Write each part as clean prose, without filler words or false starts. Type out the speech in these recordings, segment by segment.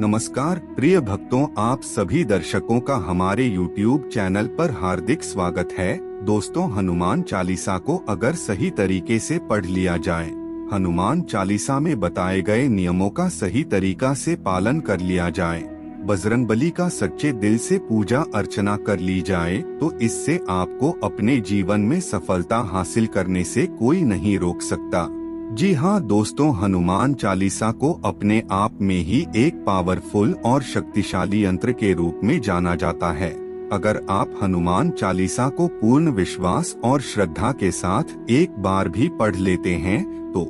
नमस्कार प्रिय भक्तों, आप सभी दर्शकों का हमारे YouTube चैनल पर हार्दिक स्वागत है। दोस्तों, हनुमान चालीसा को अगर सही तरीके से पढ़ लिया जाए, हनुमान चालीसा में बताए गए नियमों का सही तरीका से पालन कर लिया जाए, बजरंगबली का सच्चे दिल से पूजा अर्चना कर ली जाए, तो इससे आपको अपने जीवन में सफलता हासिल करने से कोई नहीं रोक सकता। जी हाँ दोस्तों, हनुमान चालीसा को अपने आप में ही एक पावरफुल और शक्तिशाली यंत्र के रूप में जाना जाता है। अगर आप हनुमान चालीसा को पूर्ण विश्वास और श्रद्धा के साथ एक बार भी पढ़ लेते हैं तो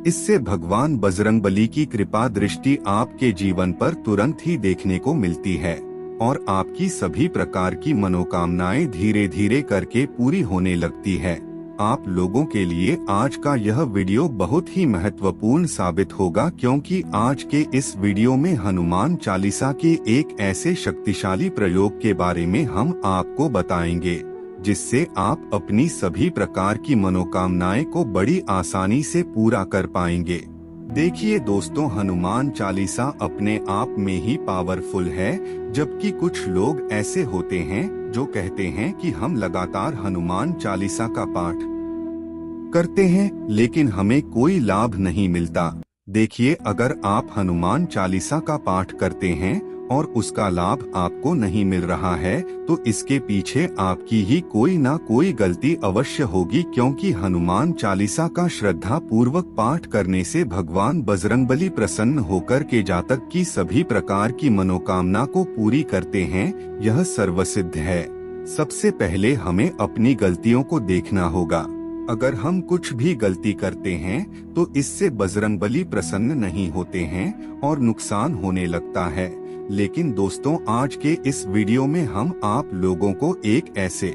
इससे भगवान बजरंगबली की कृपा दृष्टि आपके जीवन पर तुरंत ही देखने को मिलती है और आपकी सभी प्रकार की मनोकामनाएं धीरे धीरे करके पूरी होने लगती है। आप लोगों के लिए आज का यह वीडियो बहुत ही महत्वपूर्ण साबित होगा, क्योंकि आज के इस वीडियो में हनुमान चालीसा के एक ऐसे शक्तिशाली प्रयोग के बारे में हम आपको बताएंगे जिससे आप अपनी सभी प्रकार की मनोकामनाएं को बड़ी आसानी से पूरा कर पाएंगे। देखिए दोस्तों, हनुमान चालीसा अपने आप में ही पावरफुल है, जबकि कुछ लोग ऐसे होते हैं जो कहते हैं कि हम लगातार हनुमान चालीसा का पाठ करते हैं लेकिन हमें कोई लाभ नहीं मिलता। देखिए, अगर आप हनुमान चालीसा का पाठ करते हैं और उसका लाभ आपको नहीं मिल रहा है तो इसके पीछे आपकी ही कोई ना कोई गलती अवश्य होगी, क्योंकि हनुमान चालीसा का श्रद्धा पूर्वक पाठ करने से भगवान बजरंगबली प्रसन्न होकर के जातक की सभी प्रकार की मनोकामना को पूरी करते हैं। यह सर्वसिद्ध है। सबसे पहले हमें अपनी गलतियों को देखना होगा। अगर हम कुछ भी गलती करते हैं तो इससे बजरंगबली प्रसन्न नहीं होते हैं और नुकसान होने लगता है। लेकिन दोस्तों, आज के इस वीडियो में हम आप लोगों को एक ऐसे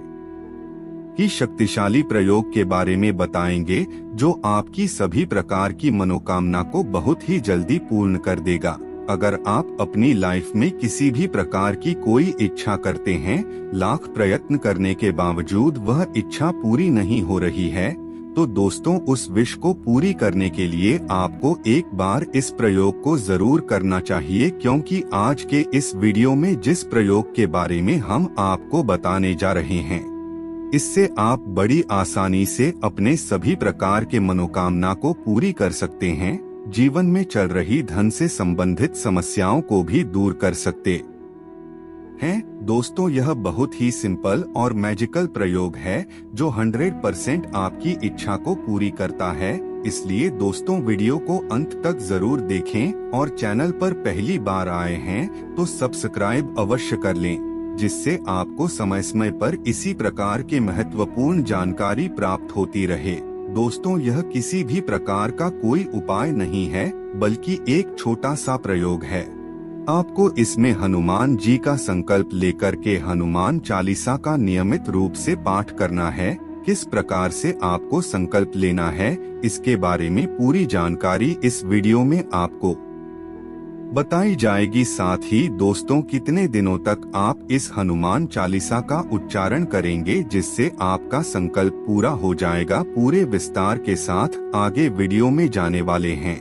ही शक्तिशाली प्रयोग के बारे में बताएंगे जो आपकी सभी प्रकार की मनोकामना को बहुत ही जल्दी पूर्ण कर देगा। अगर आप अपनी लाइफ में किसी भी प्रकार की कोई इच्छा करते हैं, लाख प्रयत्न करने के बावजूद वह इच्छा पूरी नहीं हो रही है, तो दोस्तों उस विश को पूरी करने के लिए आपको एक बार इस प्रयोग को जरूर करना चाहिए, क्योंकि आज के इस वीडियो में जिस प्रयोग के बारे में हम आपको बताने जा रहे हैं, इससे आप बड़ी आसानी से अपने सभी प्रकार के मनोकामना को पूरी कर सकते हैं। जीवन में चल रही धन से संबंधित समस्याओं को भी दूर कर सकते हैं। दोस्तों, यह बहुत ही सिंपल और मैजिकल प्रयोग है जो 100% आपकी इच्छा को पूरी करता है। इसलिए दोस्तों, वीडियो को अंत तक जरूर देखें और चैनल पर पहली बार आए हैं तो सब्सक्राइब अवश्य कर लें, जिससे आपको समय समय पर इसी प्रकार के महत्वपूर्ण जानकारी प्राप्त होती रहे। दोस्तों, यह किसी भी प्रकार का कोई उपाय नहीं है, बल्कि एक छोटा सा प्रयोग है। आपको इसमें हनुमान जी का संकल्प लेकर के हनुमान चालीसा का नियमित रूप से पाठ करना है। किस प्रकार से आपको संकल्प लेना है, इसके बारे में पूरी जानकारी इस वीडियो में आपको बताई जाएगी। साथ ही दोस्तों, कितने दिनों तक आप इस हनुमान चालीसा का उच्चारण करेंगे जिससे आपका संकल्प पूरा हो जाएगा, पूरे विस्तार के साथ आगे वीडियो में जाने वाले हैं।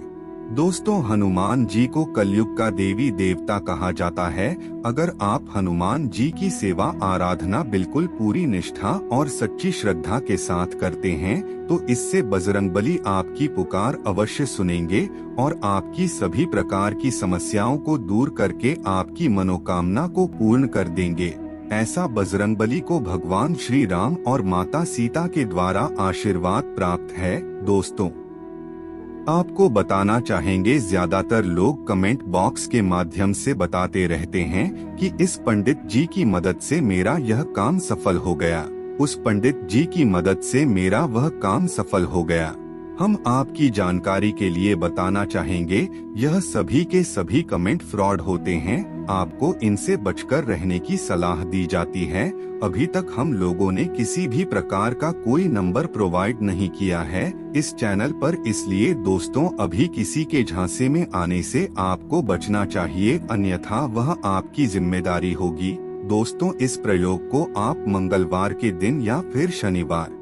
दोस्तों, हनुमान जी को कलयुग का देवी देवता कहा जाता है। अगर आप हनुमान जी की सेवा आराधना बिल्कुल पूरी निष्ठा और सच्ची श्रद्धा के साथ करते हैं तो इससे बजरंगबली आपकी पुकार अवश्य सुनेंगे और आपकी सभी प्रकार की समस्याओं को दूर करके आपकी मनोकामना को पूर्ण कर देंगे। ऐसा बजरंगबली को भगवान श्री राम और माता सीता के द्वारा आशीर्वाद प्राप्त है। दोस्तों, आपको बताना चाहेंगे, ज्यादातर लोग कमेंट बॉक्स के माध्यम से बताते रहते हैं कि इस पंडित जी की मदद से मेरा यह काम सफल हो गया, उस पंडित जी की मदद से मेरा वह काम सफल हो गया। हम आपकी जानकारी के लिए बताना चाहेंगे, यह सभी के सभी कमेंट फ्रॉड होते हैं। आपको इनसे बचकर रहने की सलाह दी जाती है। अभी तक हम लोगों ने किसी भी प्रकार का कोई नंबर प्रोवाइड नहीं किया है इस चैनल पर, इसलिए दोस्तों अभी किसी के झांसे में आने से आपको बचना चाहिए, अन्यथा वह आपकी जिम्मेदारी होगी। दोस्तों, इस प्रयोग को आप मंगलवार के दिन या फिर शनिवार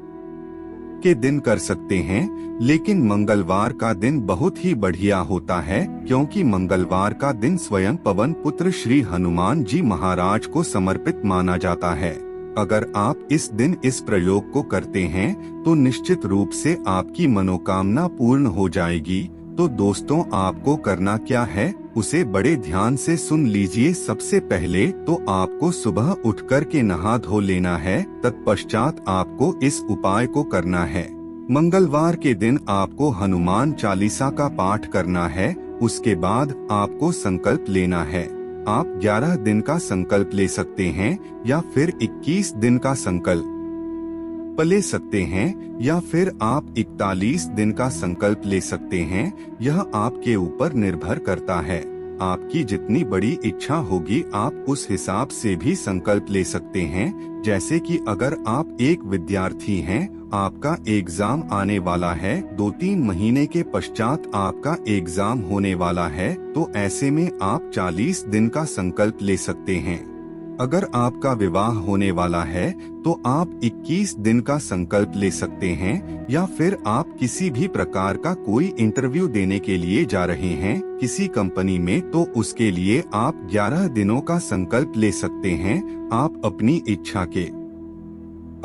के दिन कर सकते हैं, लेकिन मंगलवार का दिन बहुत ही बढ़िया होता है, क्योंकि मंगलवार का दिन स्वयं पवन पुत्र श्री हनुमान जी महाराज को समर्पित माना जाता है। अगर आप इस दिन इस प्रयोग को करते हैं तो निश्चित रूप से आपकी मनोकामना पूर्ण हो जाएगी। तो दोस्तों, आपको करना क्या है, उसे बड़े ध्यान से सुन लीजिए। सबसे पहले तो आपको सुबह उठकर के नहा धो लेना है। तत्पश्चात आपको इस उपाय को करना है। मंगलवार के दिन आपको हनुमान चालीसा का पाठ करना है। उसके बाद आपको संकल्प लेना है। आप 11 दिन का संकल्प ले सकते हैं या फिर 21 दिन का संकल्प ले सकते हैं, या फिर आप 41 दिन का संकल्प ले सकते हैं। यह आपके ऊपर निर्भर करता है। आपकी जितनी बड़ी इच्छा होगी आप उस हिसाब से भी संकल्प ले सकते हैं। जैसे कि अगर आप एक विद्यार्थी हैं, आपका एग्जाम आने वाला है, 2-3 महीने के पश्चात आपका एग्जाम होने वाला है, तो ऐसे में आप 40 दिन का संकल्प ले सकते हैं। अगर आपका विवाह होने वाला है तो आप 21 दिन का संकल्प ले सकते हैं, या फिर आप किसी भी प्रकार का कोई इंटरव्यू देने के लिए जा रहे हैं किसी कंपनी में, तो उसके लिए आप 11 दिनों का संकल्प ले सकते हैं। आप अपनी इच्छा के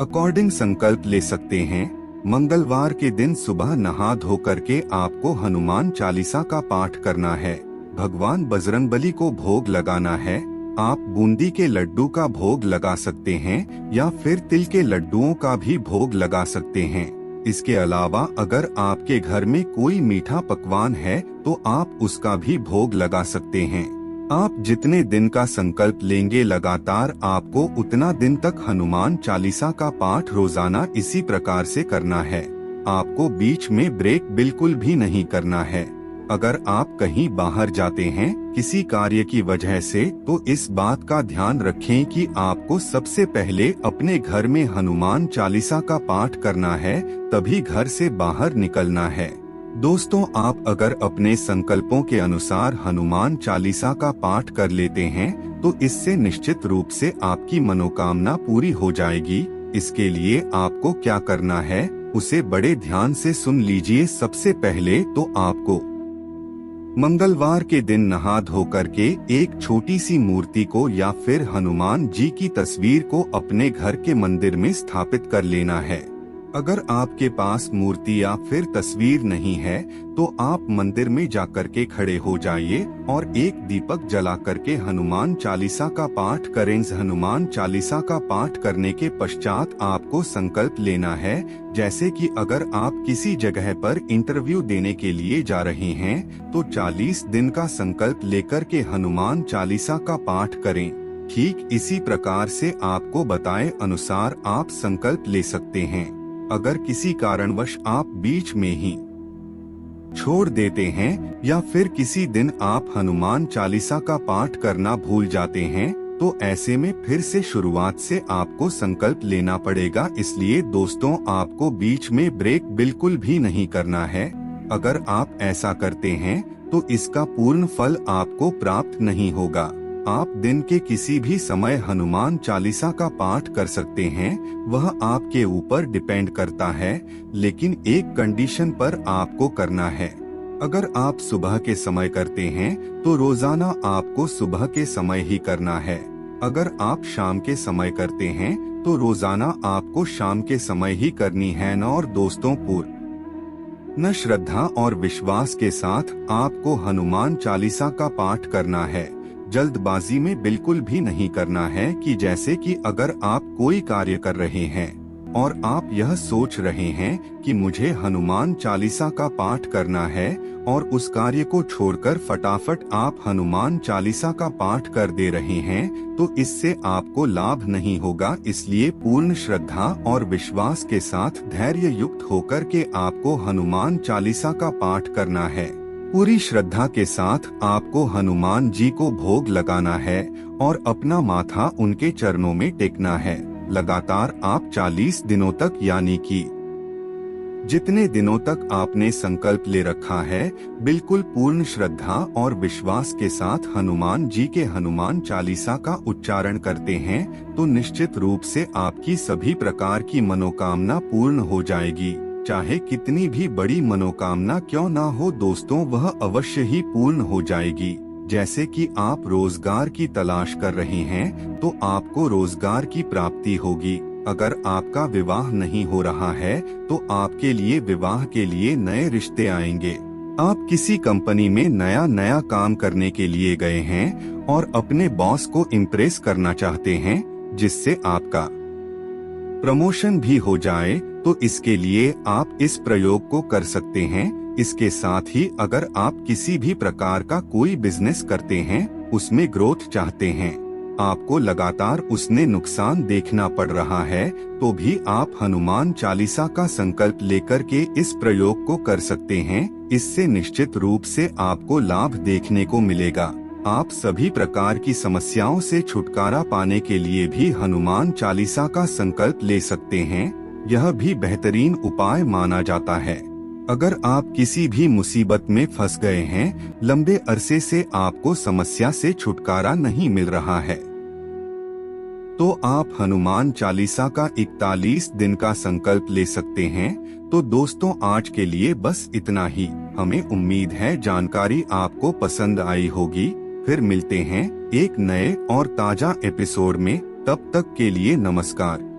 अकॉर्डिंग संकल्प ले सकते हैं। मंगलवार के दिन सुबह नहा धो करके आपको हनुमान चालीसा का पाठ करना है। भगवान बजरंगबली को भोग लगाना है। आप बूंदी के लड्डू का भोग लगा सकते हैं या फिर तिल के लड्डुओं का भी भोग लगा सकते हैं। इसके अलावा अगर आपके घर में कोई मीठा पकवान है तो आप उसका भी भोग लगा सकते हैं। आप जितने दिन का संकल्प लेंगे लगातार आपको उतना दिन तक हनुमान चालीसा का पाठ रोजाना इसी प्रकार से करना है। आपको बीच में ब्रेक बिल्कुल भी नहीं करना है। अगर आप कहीं बाहर जाते हैं किसी कार्य की वजह से, तो इस बात का ध्यान रखें कि आपको सबसे पहले अपने घर में हनुमान चालीसा का पाठ करना है, तभी घर से बाहर निकलना है। दोस्तों, आप अगर अपने संकल्पों के अनुसार हनुमान चालीसा का पाठ कर लेते हैं तो इससे निश्चित रूप से आपकी मनोकामना पूरी हो जाएगी। इसके लिए आपको क्या करना है उसे बड़े ध्यान से सुन लीजिए। सबसे पहले तो आपको मंगलवार के दिन नहा धो करके एक छोटी सी मूर्ति को या फिर हनुमान जी की तस्वीर को अपने घर के मंदिर में स्थापित कर लेना है। अगर आपके पास मूर्ति या फिर तस्वीर नहीं है तो आप मंदिर में जाकर के खड़े हो जाइए और एक दीपक जला करके हनुमान चालीसा का पाठ करें। हनुमान चालीसा का पाठ करने के पश्चात आपको संकल्प लेना है। जैसे कि अगर आप किसी जगह पर इंटरव्यू देने के लिए जा रहे हैं तो 40 दिन का संकल्प लेकर के हनुमान चालीसा का पाठ करें। ठीक इसी प्रकार से आपको बताए अनुसार आप संकल्प ले सकते हैं। अगर किसी कारणवश आप बीच में ही छोड़ देते हैं या फिर किसी दिन आप हनुमान चालीसा का पाठ करना भूल जाते हैं तो ऐसे में फिर से शुरुआत से आपको संकल्प लेना पड़ेगा। इसलिए दोस्तों, आपको बीच में ब्रेक बिल्कुल भी नहीं करना है। अगर आप ऐसा करते हैं तो इसका पूर्ण फल आपको प्राप्त नहीं होगा। आप दिन के किसी भी समय हनुमान चालीसा का पाठ कर सकते हैं, वह आपके ऊपर डिपेंड करता है, लेकिन एक कंडीशन पर आपको करना है। अगर आप सुबह के समय करते हैं तो रोजाना आपको सुबह के समय ही करना है। अगर आप शाम के समय करते हैं तो रोजाना आपको शाम के समय ही करनी है। और दोस्तों, पूर्ण श्रद्धा और विश्वास के साथ आपको हनुमान चालीसा का पाठ करना है। जल्दबाजी में बिल्कुल भी नहीं करना है कि जैसे कि अगर आप कोई कार्य कर रहे हैं और आप यह सोच रहे हैं कि मुझे हनुमान चालीसा का पाठ करना है और उस कार्य को छोड़कर फटाफट आप हनुमान चालीसा का पाठ कर दे रहे हैं, तो इससे आपको लाभ नहीं होगा। इसलिए पूर्ण श्रद्धा और विश्वास के साथ धैर्य युक्त होकर के आपको हनुमान चालीसा का पाठ करना है। पूरी श्रद्धा के साथ आपको हनुमान जी को भोग लगाना है और अपना माथा उनके चरणों में टेकना है। लगातार आप 40 दिनों तक, यानी कि जितने दिनों तक आपने संकल्प ले रखा है, बिल्कुल पूर्ण श्रद्धा और विश्वास के साथ हनुमान जी के हनुमान चालीसा का उच्चारण करते हैं तो निश्चित रूप से आपकी सभी प्रकार की मनोकामना पूर्ण हो जाएगी। चाहे कितनी भी बड़ी मनोकामना क्यों ना हो दोस्तों, वह अवश्य ही पूर्ण हो जाएगी। जैसे कि आप रोजगार की तलाश कर रहे हैं तो आपको रोजगार की प्राप्ति होगी। अगर आपका विवाह नहीं हो रहा है तो आपके लिए विवाह के लिए नए रिश्ते आएंगे। आप किसी कंपनी में नया काम करने के लिए गए हैं और अपने बॉस को इम्प्रेस करना चाहते हैं जिससे आपका प्रमोशन भी हो जाए, तो इसके लिए आप इस प्रयोग को कर सकते हैं। इसके साथ ही अगर आप किसी भी प्रकार का कोई बिजनेस करते हैं, उसमें ग्रोथ चाहते हैं, आपको लगातार उसने नुकसान देखना पड़ रहा है, तो भी आप हनुमान चालीसा का संकल्प लेकर के इस प्रयोग को कर सकते हैं। इससे निश्चित रूप से आपको लाभ देखने को मिलेगा। आप सभी प्रकार की समस्याओं से छुटकारा पाने के लिए भी हनुमान चालीसा का संकल्प ले सकते हैं। यह भी बेहतरीन उपाय माना जाता है। अगर आप किसी भी मुसीबत में फंस गए हैं, लंबे अरसे से आपको समस्या से छुटकारा नहीं मिल रहा है, तो आप हनुमान चालीसा का 41 दिन का संकल्प ले सकते हैं। तो दोस्तों, आज के लिए बस इतना ही। हमें उम्मीद है जानकारी आपको पसंद आई होगी। फिर मिलते हैं एक नए और ताजा एपिसोड में। तब तक के लिए नमस्कार।